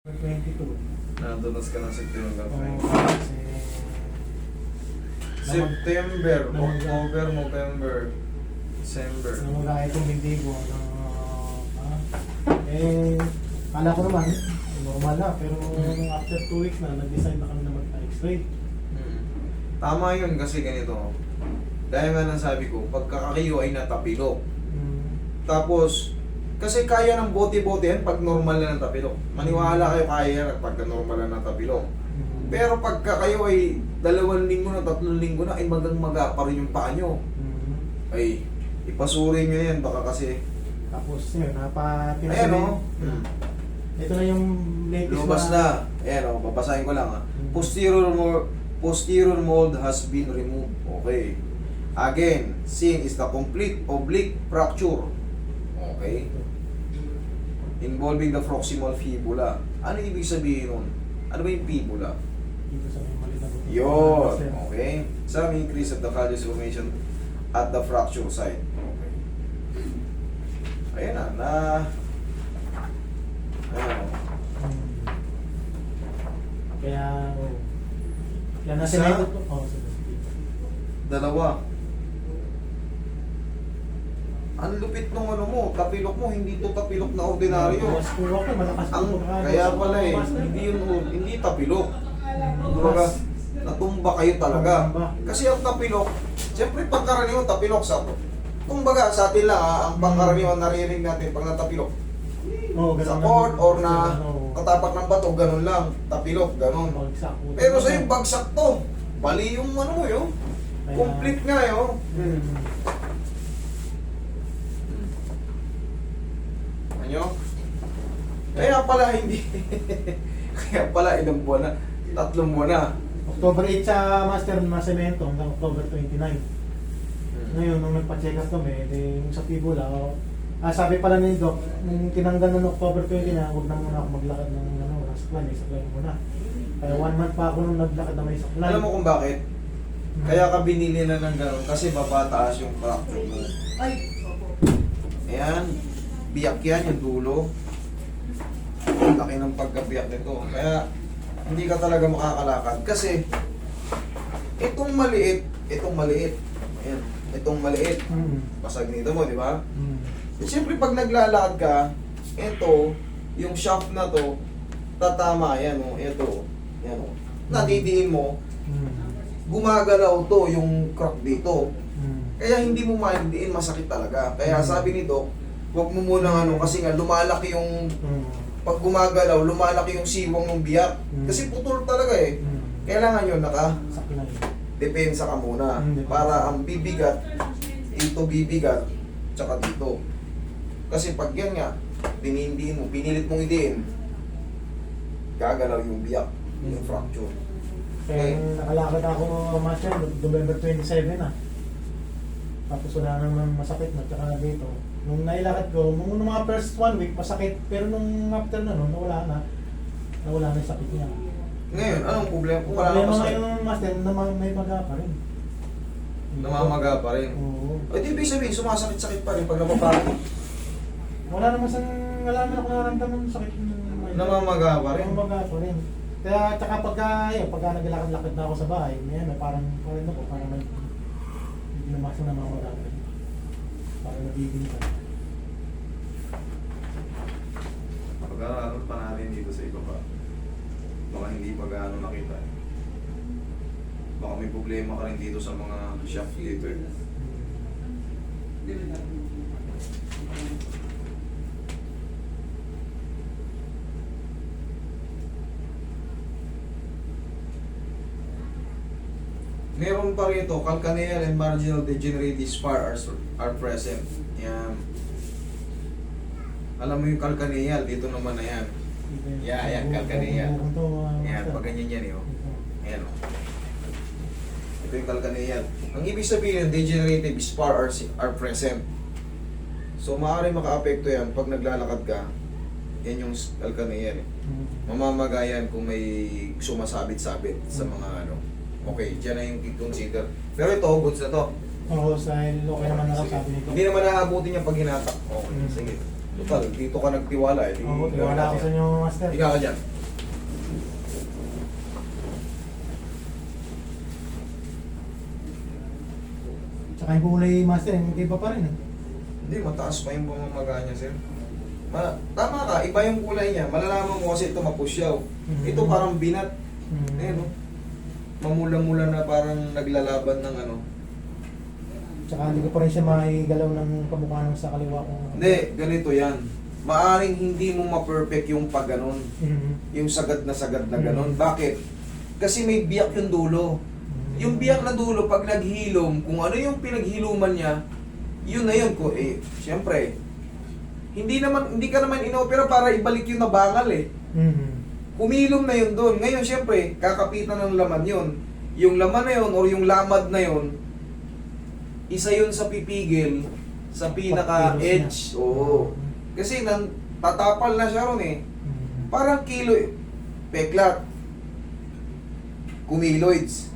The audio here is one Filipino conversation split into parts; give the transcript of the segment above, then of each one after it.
22. Nadulas ka ng September. Kasi September, Namag- October, November, December. namagaya itong hindi ko. Kala ko naman, normal na. Pero after 2 weeks na, nag-decide na kami na mag-x-ray. Tama yun kasi ganito. Dahil nga nang sabi ko, pagkakakiyo ay natapilok. Tapos, kasi kaya ng bote-bote yan pag normal na ng tapilok. Maniwala kayo kaya yan pagka normal na ng tapilok. Pero pagka kayo ay 2 linggo na, 3 linggo na, ay magang-maga pa rin yung paa nyo. Ay, ipasuri nyo yan, baka kasi... Tapos yun, napapinasa Ayan o. Ito na yung latest Lumabas na. Ayan o, babasahin ko lang ha. Posterior mold has been removed. Okay. Again, seen is the complete oblique fracture. Okay. Involving the proximal fibula. Ano ibig sabihin nun? Ano ba yung fibula? Dito sa may mali na buto. Yun. Okay. Some increase of the callus formation at the fracture site. Okay. Ayan na. Ayan o. Kaya, kaya nasa Isa? may buto. Sige. 2. Ang lupit ng ano mo, tapilok mo, hindi to tapilok na ordinaryo. Mas kuha ko, malakas Ang ko. kaya pala eh, hindi tapilok. Kumbaga, natumba kayo talaga. Kasi ang tapilok, siyempre pagkaraniwan tapilok sa kumbaga sa atin lang ang pangkaraniwan naririnig natin pag natapilok. Sa court or na katapak ng bato, ganun lang. Tapilok, ganun. Pero sa yung bagsak to, bali yung ano mo yun. Complete nga yun. Ano? Kaya pala hindi. Kaya pala ilang buwan na. 3 buwan na. October 8 sa Master Masemento hanggang October 29. Ngayon, nung nagpa-check up kami, yung sa fibula, sabi pala ni Doc, nung tinanggal ng October 20 na, huwag na muna ako maglakad ng saklay, may saklay muna. Kaya 1 month pa ako nung naglakad na may saklay. Alam mo kung bakit? Kaya ka binili na ng gano'n kasi babataas yung fracture mo. Ay! Ayan, biyak yan yung dulo. Ang laki ng pagkabiyak nito. Kaya hindi ka talaga makakalakad. Kasi itong maliit, ayan, itong maliit, basag nito mo, di ba? Siyempre pag naglalakad ka, ito, yung shaft na to, tatama yan o, ito, yan o. Nadidiin mo, gumagalaw to yung crack dito. Kaya hindi mo maindiin, masakit talaga. Kaya sabi ni Doc, huwag mo munang ano, kasi nga lumalaki yung, pag gumagalaw, lumalaki yung siwang ng biyak. Kasi putol talaga eh. Kailangan yun, Saklay. depensa ka muna. Para ang bibigat, ito bibigat, tsaka dito. Kasi pag yan nga, dinindiin mo, pinilit mong idiin, gagalaw yung biyak, yung fracture. Kaya nakalakad ako, Master, November 27 na. Tapos wala naman masakit na, tsaka dito. Nung nailakad ko, nung mga first 1 week, masakit. Pero nung after na nun, nawala na yung sakit niya. Ngayon, anong problema? Kung wala Problema kang masakit, ngayon, Master, may maga pa rin. namamaga pa rin. Oo. O di ibig sabihin, sumasakit-sakit pa rin pag napapakit. Wala naman ako nararamdaman ng sakit. Namamaga pa rin. Namamaga pa rin. Kaya, tsaka pagka naglalakad-lakad na ako sa bahay, may parang nagmasa na mga magagawin. Parang nabibing ka. Pag-aaral pa natin dito sa iba pa. Baka hindi pa gaano nakita. Baka may problema ka rin dito sa mga shaft dito eh. Meron pa rito, calcaneal and marginal degenerative spar are present. Yan. Alam mo yung calcaneal, dito naman na yan. Yan, calcaneal. Yan, pag ganyan yan eh. Oh. Ayan o. Ito yung calcaneal. Ang ibig sabihin, degenerative spar are present. So, maaari maka-apekto yan pag naglalakad ka. Yan yung calcaneal eh. Mamamagayan kung may sumasabit-sabit sa mga ano. Okay, dyan na yung i-consider. Pero ito, goods na to. Oo, dahil okay naman na sabi nito. Hindi naman naabutin yung pag hinatak. Okay, sige. Total, dito ka nagtiwala eh. Oo, tiwala ako sa inyo, Master. Ikaw ka dyan. Tsaka yung kulay master, magkaiba pa rin eh. Hindi, mataas pa yung bumamaga niya, sir. Tama ka, iba yung kulay niya. Malalaman mo kasi ito mapusyaw. Ito parang binat. Ayan, no? Mamula-mula na parang naglalaban ng ano. Tsaka hindi ko pa rin siya maigalaw ng kamukha ng sa kaliwa ko. Hindi, ganito yan. Maaring hindi mo ma-perfect yung pag ganon. Yung sagad na ganon. Bakit? Kasi may biyak yung dulo. Yung biyak na dulo, pag naghilom, kung ano yung pinaghiluman niya, yun na yun ko. Eh, siyempre, hindi ka naman inopera para ibalik yung nabangal eh. Humilom na yun doon. Ngayon, siyempre, kakapitan ng laman yun. Yung laman na yun, or yung lamad na yun, isa yun sa pipigil, sa pinaka-edge. Oo. Kasi tatapal na siya ron eh. Parang kilo, peklat, kumiloids.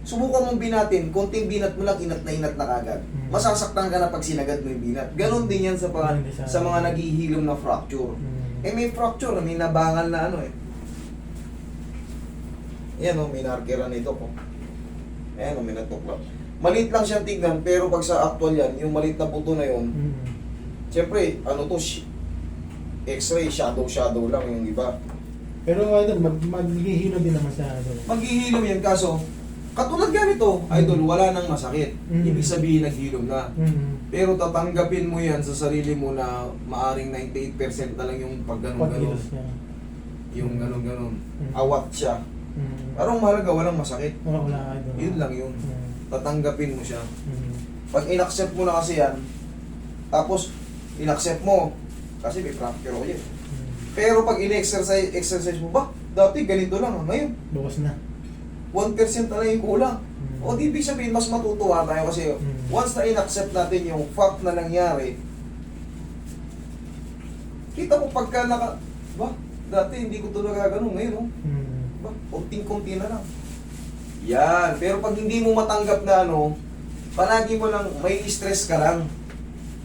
Subukan mong binatin, konting binat mo lang, inat na kagad. Masasaktan ka na pag sinagad mo yung binat. Ganon din yan sa mga naghihilom na fracture. Eh may fracture, may nabangal na ano eh. Yan o, may narkera nito po. Ayan o, may natuklap. Maliit lang siyang tignan, pero pag sa actual yan, yung maliit na buto na yun, siyempre, ano to, x-ray, shadow lang yung iba. Pero idol, maghihilo din naman siya. Maghihilom yan, kaso, katulad ganito, idol, wala nang masakit. Ibig sabihin, naghilom na. Pero tatanggapin mo yan sa sarili mo na maaring 98% na lang yung pag ganon-ganon. Yung ganon-ganon. Awat siya. Parang mahalaga, walang masakit. Wala idol. Yun lang yun. Tatanggapin mo siya. Pag in-accept mo na kasi yan, tapos in-accept mo, kasi may fracture ako yan. Pero pag in-exercise mo ba, dati ganito lang, ngayon, Bukas na. 1% na lang yung kulang. O di ibig sabihin, mas matutuwa tayo kasi once na in-accept natin yung fact na nangyari, kita mo pagka dati hindi ko ito nagagano, ngayon, oh. Kunting-kunti na lang. Yan. Pero pag hindi mo matanggap na ano, palagi mo lang, may stress ka lang.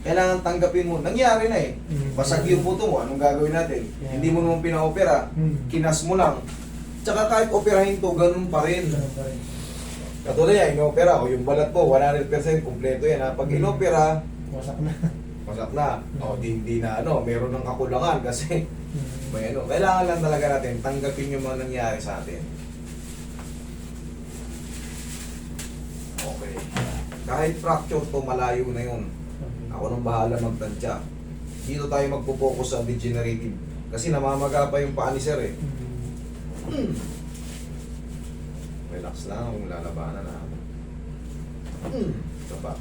Kailangan tanggapin mo. Nangyari na eh. Basag yung buto mo, anong gagawin natin? Hindi mo naman pina-opera, kinas mo lang. Tsaka kahit operahin to, ganun pa rin. Katulad yan, in-opera, o yung balat mo, 100% kumpleto yan. Ha? Pag in-opera, Wasak na. wasak na. O, hindi na ano, meron ng kakulangan kasi may ano. Kailangan lang talaga natin tanggapin yung mga nangyari sa atin. Okay. Kahit fracture to, malayo na yun. Ako nang bahala magtansya. Dito tayo magpo-focus sa degenerative. Kasi namamaga pa yung paa ni sir eh. Relax lang kung lalabanan na. Ito pa.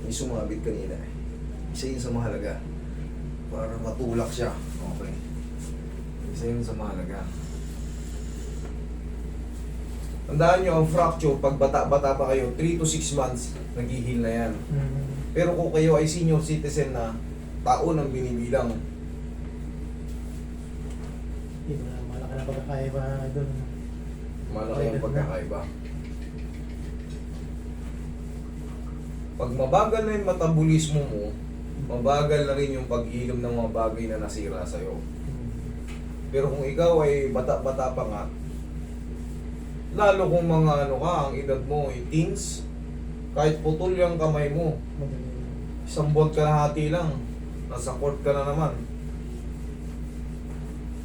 May sumabit kanina. Isa yun sa mahalaga. Para matulak siya. Okay. Isa yun sa mahalaga. Tandaan nyo, ang fracture, pag bata-bata pa kayo, 3 to 6 months, nag-heal na yan. Pero kung kayo ay senior citizen na, taon ang binibilang. Malaki na pagkakaiba doon. Malaki ang pagkakaiba. Pag mabagal na yung metabolismo mo, mabagal na rin yung paghilom ng mga bagay na nasira sa'yo. Pero kung ikaw ay bata-bata pa nga, lalo kung mga ano ka, ang edad mo, teens, kahit putol yung kamay mo, isang buwan ka na hati lang, nasa court ka na naman.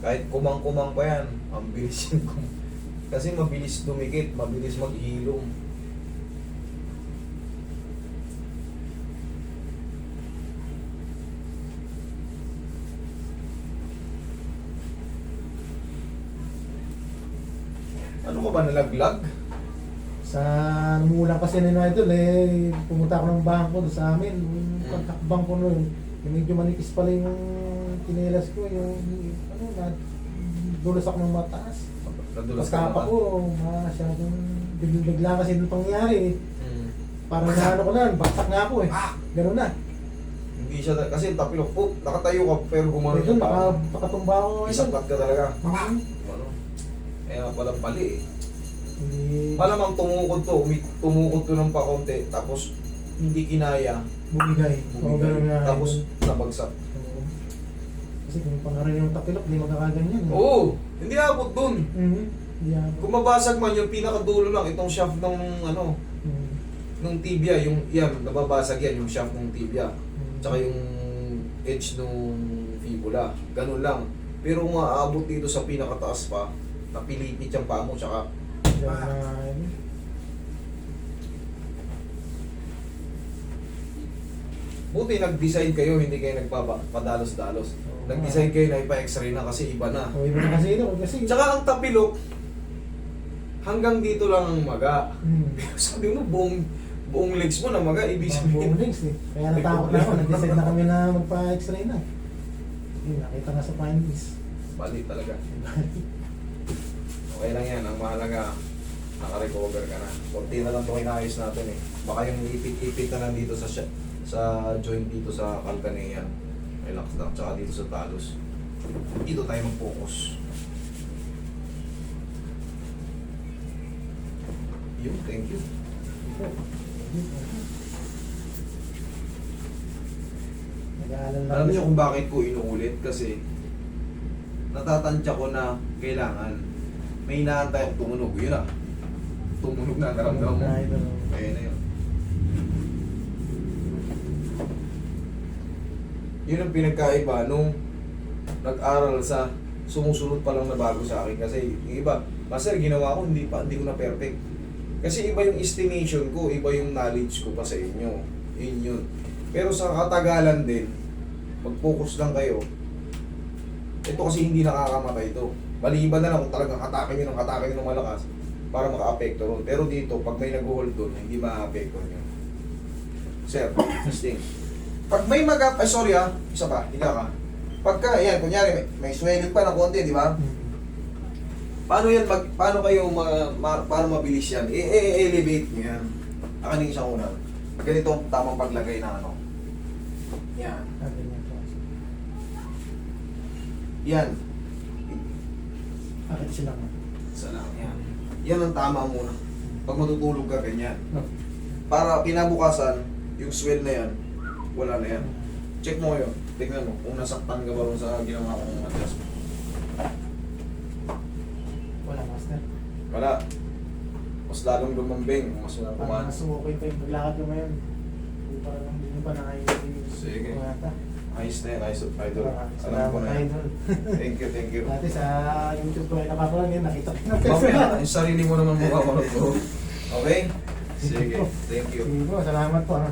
Kahit kumang-kumang pa yan, ang bilis yung kasi mabilis dumikit, mabilis maghilom. Ano ka ba, nalaglag? Sa numulang kasi na idol eh, pumunta ako ng bangko doon sa amin. Pagkakbangko nun, medyo manipis pala yung kinelas ko, yung ano, dulas ako ng mataas. Nadulas ka Pagkapa naman? ko, masyadong bigla kasi nung pangyari eh. Parang naano ko lang, baksak nga ako eh. Gano'n na. Hindi siya, kasi tapilok po, nakatayo ka pero gumano Doon, yung paa. nakatumba ako. Isang cut ka talaga. Mhm. Ano? Kaya palang pali eh. Hindi Malamang tumukod to, tumukod to ng pakonti, tapos hindi kinaya, bumigay. Oo, ganun nga. tapos nabagsak. Oo. Kasi kung pangarin yung tapilok, di magkakaganyan. Oo, hindi abot dun. Yeah. Kung mabasag man, yung pinakadulo lang, itong shaft ng ano, ng tibia, yung yan, nababasag yan, yung shaft ng tibia. Tsaka yung edge ng fibula. Ganun lang. Pero kung maaabot dito sa pinakataas pa, napilipit yung paa mo, tsaka buti nag-decide kayo, hindi kayo nagpadalos-dalos. Nag-decide kayo na ipa-x-ray na kasi iba na. O, iba na kasi ito. Kasi, Tsaka ang tapilok, hanggang dito lang ang maga. Sabi mo, buong legs mo na maga, ibig sabihin. buong links eh. Kaya natakot na ako. Nag-decide na kami na magpa-x-ray na. Yun, nakita nga sa findings. Bali talaga. Okay lang yan, ang mahalaga, naka-recover ka na. Kunti na lang ito inayos natin eh. Baka yung ipit-ipit na nandito sa joint dito sa calcanean. Relax lang, tsaka dito sa talus. Dito tayo mag-focus. Yun, thank you. Nag-aalala lang. Alam niyo kung bakit ko inuulit? Kasi natatantya ko na kailangan may inaantay akong tumunog. Yun na. Tumunog na, naramdaman mo. Kaya na yun. Yun ang pinagkaiba nung nag-aral sa sumusunod pa lang na bago sa akin. Kasi yung iba, Master, ginawa ko, hindi ko na perfect. Kasi iba yung estimation ko, iba yung knowledge ko pa sa inyo. Yun. Pero sa katagalan din, mag-focus lang kayo. Ito kasi hindi nakakamatay ito. Maliban na lang kung talagang hatake nyo ng malakas para maka-apekto ron. Pero dito, pag may nag-hold doon, hindi ma-apekto nyo. Sir, testing. Pag may isa pa, higa ka. Pagka, yan, kunyari, may swelling pa ng konti, di ba? Paano yan, paano kayo, paano mabilis yan? I-elevate nyo yan. Akaning isang una. Ganito ang tamang paglagay ng ano. Yan. Yan. Bakit sila mo? Isa lang, yan. Yan ang tama muna. Pag matutulog ka, ganyan. Para kinabukasan, yung swell na yan, wala na yan. Check mo yun. Tignan mo kung nasaktan ka ba rin sa ginawa kong adjustment. Wala, Master. Wala. Mas lalong lumambing, mas Parang kumain. mas okay pa yung paglakad ko ngayon. Hindi pa lang, hindi pa nakayos. Sige. Kumata. Ayos na yan, ayos idol. Alam ko Salamat, na yan. idol. Thank you. Dati sa YouTube ko ay napapalagay, nakita ko na Mamaya, yung sarili mo naman mukha ko. Okay? Sige, thank you. Sige po, salamat po. Ha?